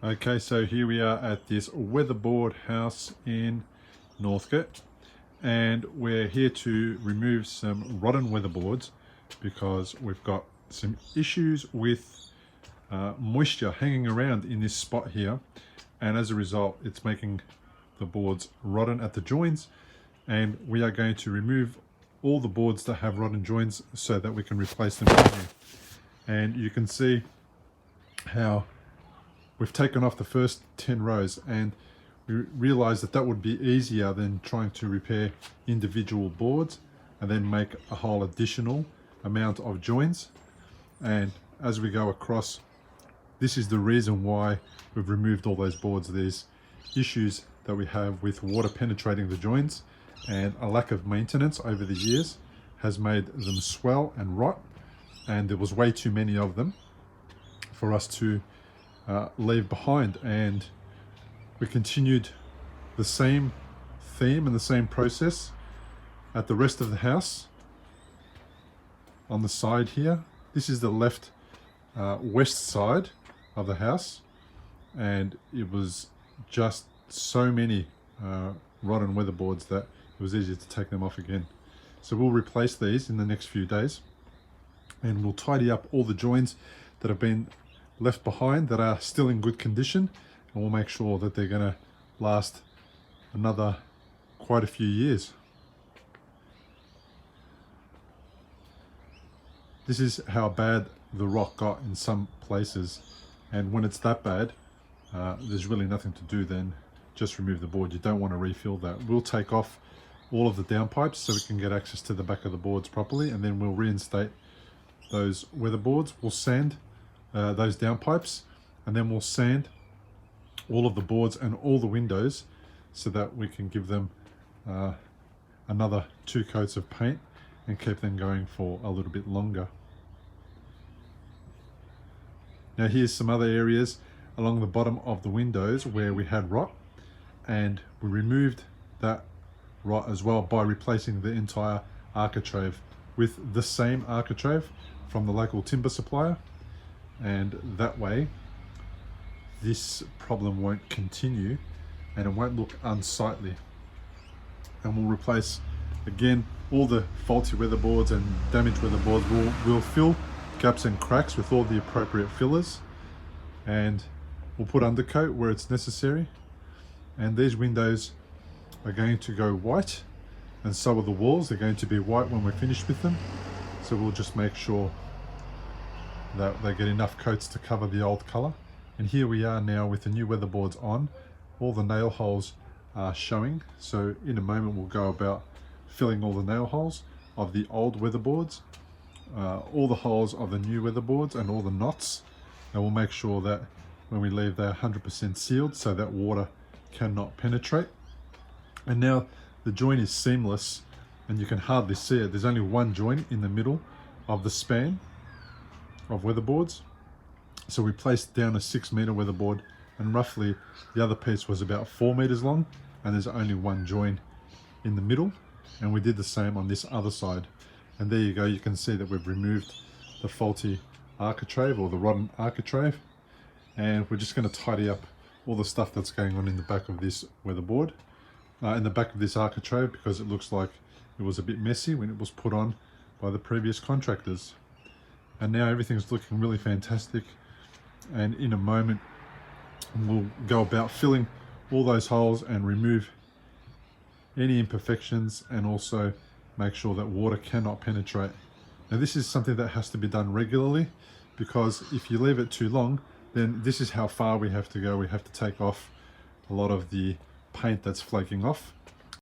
Okay, so here we are at this Weatherboard house in Northcote, and we're here to remove some rotten weatherboards because we've got some issues with moisture hanging around in this spot here, and as a result it's making the boards rotten at the joins, and we are going to remove all the boards that have rotten joins so that we can replace them in here. And you can see how we've taken off the first 10 rows, and we realized that that would be easier than trying to repair individual boards and then make a whole additional amount of joins. And as we go across, this is the reason why we've removed all those boards. There's issues that we have with water penetrating the joints, and a lack of maintenance over the years has made them swell and rot, and there was way too many of them for us to leave behind. And we continued the same theme and the same process at the rest of the house. On the side here, this is the left west side of the house, and it was just so many rotten weatherboards that it was easier to take them off again. So we'll replace these in the next few days, and we'll tidy up all the joins that have been left behind that are still in good condition, and we'll make sure that they're going to last another quite a few years. This is how bad the rot got in some places, and when it's that bad, there's really nothing to do then. Just remove the board. You don't want to refill that. We'll take off all of the downpipes so we can get access to the back of the boards properly, and then we'll reinstate those weatherboards. We'll sand those downpipes, and then we'll sand all of the boards and all the windows so that we can give them another 2 coats of paint and keep them going for a little bit longer. Now here's some other areas along the bottom of the windows where we had rot, and we removed that rot as well by replacing the entire architrave with the same architrave from the local timber supplier, and that way this problem won't continue and it won't look unsightly. And we'll replace again all the faulty weatherboards and damaged weatherboards. We'll fill gaps and cracks with all the appropriate fillers, and we'll put undercoat where it's necessary. And these windows are going to go white, and so are the walls. They're going to be white when we're finished with them, so we'll just make sure that they get enough coats to cover the old color. And here we are now with the new weatherboards on. All the nail holes are showing, so in a moment we'll go about filling all the nail holes of the old weatherboards, all the holes of the new weatherboards, and all the knots, and we'll make sure that when we leave they're 100% sealed so that water cannot penetrate. And now the joint is seamless and you can hardly see it. There's only one joint in the middle of the span of weatherboards. So we placed down a 6-meter weatherboard, and roughly the other piece was about 4 meters long, and there's only one joint in the middle. And we did the same on this other side, and there you go. You can see that we've removed the faulty architrave, or the rotten architrave, and we're just going to tidy up all the stuff that's going on in the back of this weatherboard, in the back of this architrave, because it looks like it was a bit messy when it was put on by the previous contractors. And now everything's looking really fantastic, and in a moment we'll go about filling all those holes and remove any imperfections, and also make sure that water cannot penetrate. Now this is something that has to be done regularly, because if you leave it too long, then this is how far we have to go. We have to take off a lot of the paint that's flaking off,